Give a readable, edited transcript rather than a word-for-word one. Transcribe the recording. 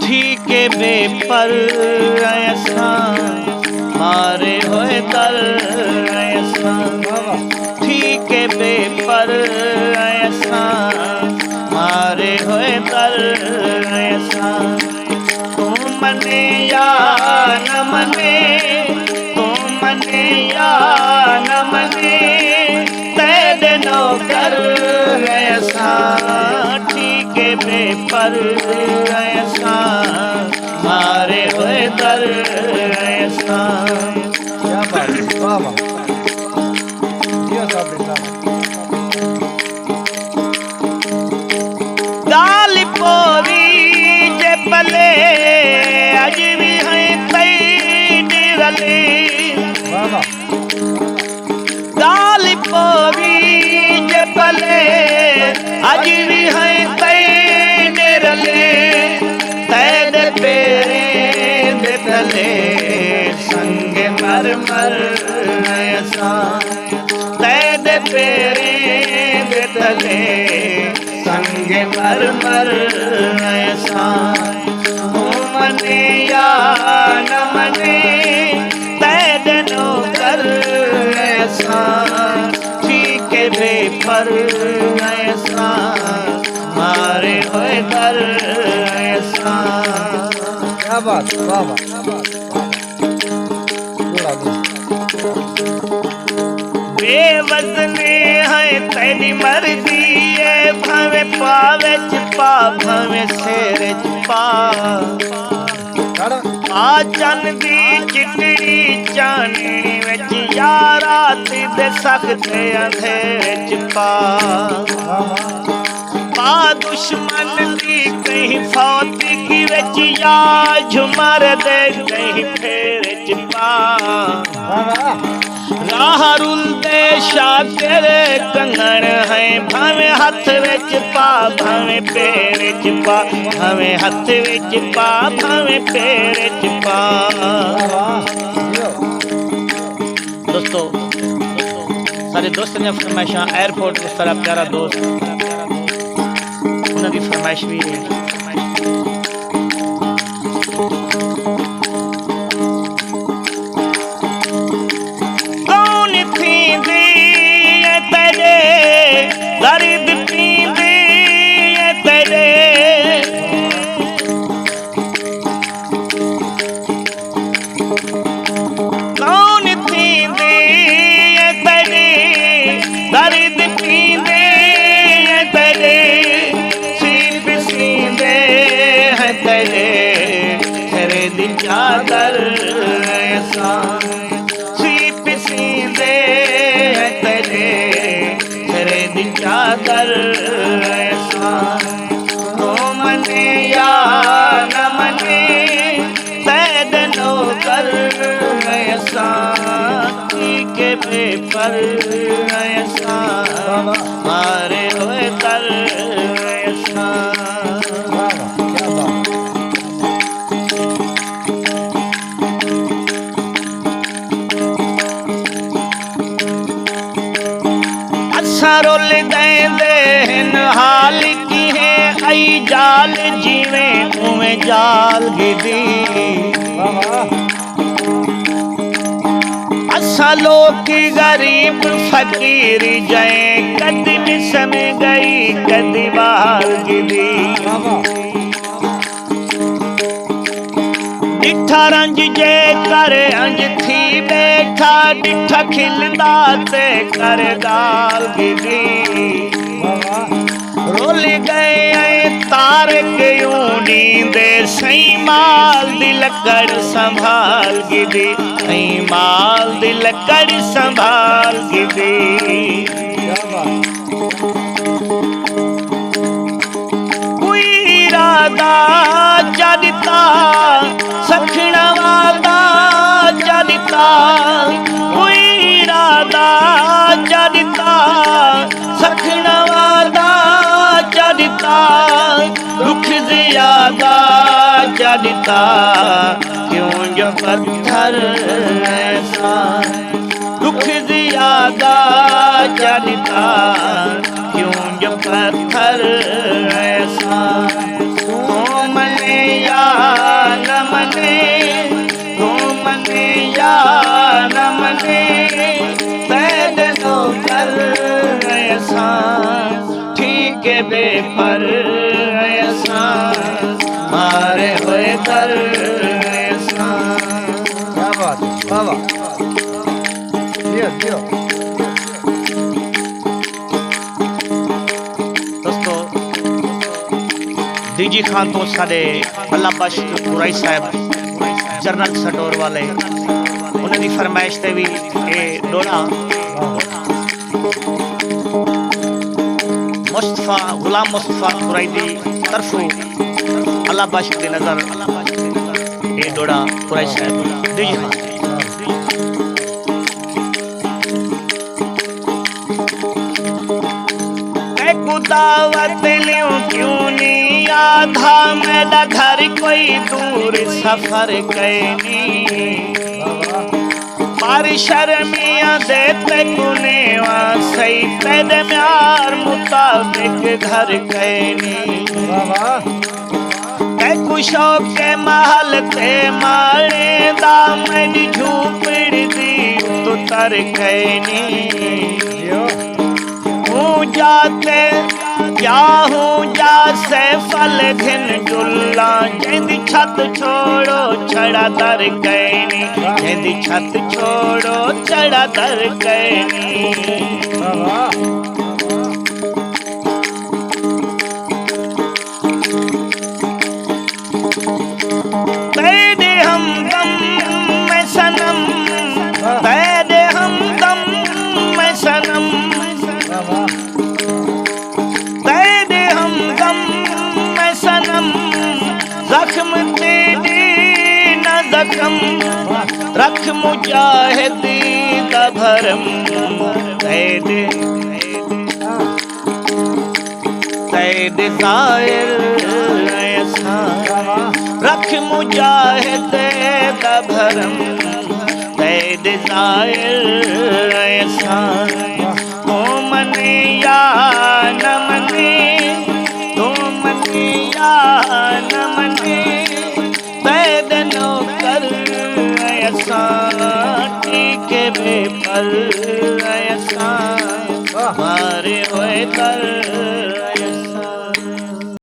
ठीक बेपर ऐसा मारे होए दर ऐसा ठीक बेपर ऐसा मारे होए दर ऐसा तू मने या न मने तू मने या न मने तेरे नौकर ऐसा ठीक बेपर ऐसा मारे हुए दर ऐसा। क्या बात है, वाह वाह, ये सब बेटा दाल पोरी जे पले अज भी है तई निरले वाह वाह, दाल पोरी जे पले अज भी है तई निरले तैद पेरे दे तले संग मर मर ऐसा तैद पेरे दे तले संग मर मर ऐसा तू मने या न मने तैद नौकर ऐसा ठीक बेपर ऐसा मारे हुए दर ऐसा। क्या बात, वाह वाह, बेवजने है तेरी मर्जी है भवे पावे पा भवे शेर पा आ चन दी चिटड़ी चाननी विच यारा दे सकते अंधेरे पा पा दुश्मन दी कहीं फौत की विच या झुमर दे कहीं फेर पा राह रुलते शातिर कंगन है भावे हथ विच पा भावे पैर च पा भावे हथ विच पा भावे पैर च पा। दोस्तों सारे दोस्त ने फरमाइशा एयरपोर्ट उस तरह प्यारा दोस्त उन्होंने फरमाइश भी है दर्द पींदे तेरे कौन थींदे तेरे दर्द पींदे तेरे सीप सींदे हैं तेरे तेरे दिल चादर ऐसा सीप सींदे हैं तेरे चादर ऐसा तो मने या न मने तैद नौकर ऐसा ठीक बेपर ऐसा मारे हुए दर ऐसा। क्या बात, रोल देन हाल की है आई जाल जीवे उमें जाल गिदी असा लोग गरीब फकीर जय कदी मिसन गई कदी बाल गिदी डिठा रंज जे कर अंज थी बैठा डिठा खिलदा ते कर गाल गिदी रोल गए तार क्यों नींदे सही माल दी लकड़ संभाल गिदी सही माल दी लकड़ संभाल गिदी। कोई इरादा जड़ता सखना वादा जड़ता कोई इरादा जड़ता सखना वादा जड़ता दुख ज्यादा जड़ता क्यों जो पत्थर ऐसा दुख ज्यादा जड़ता क्यों जो पत्थर ऐसा तो मने या मने तू मने या न मने पैद नौकर ऐसा ठीक है बेपर ऐसा मारे हुए कर ऐसा। क्या बात है, वाह वाह, दियो दियो। दोस्तों डीजी खान तो साडे अल्लाह बख्श कुराई साहब जनरल सटोर वाले उन्हें दी फरमाइश ते भी ये डोड़ा मुस्तफा गुलाम मुस्तफा कुराई दी तरफो अल्लाह बख्श दी नजर ये डोड़ा कुराई साहब डीजी खान दावत लियो क्यों नहीं आधा मेरा घर कोई दूर सफर कैनी मारी शर्मिया देते कुने सही पैदे म्यार मुताबिक घर कैनी कुशो के महल ते मारे दामन झूपड़ी दी तो तर कैनी जाते क्या हूँ जा से फल घिन जुल्ला जैदी छत छोड़ो छड़ा दर कैनी जैदी छत छोड़ो छड़ा दर कैनी पैदे हम गम में सनम पैदे हम गम में सनम जख्म तेरी न जख्म रख मुजाहिदी का भरम कैद कैद साइर ऐसा रख मुजाहिद का भरम कैद साइर ऐसा तो मने या न मने तो मने या न मने पैद नौकर ऐसा ठीक है बेपर ऐसा मारे हुए कर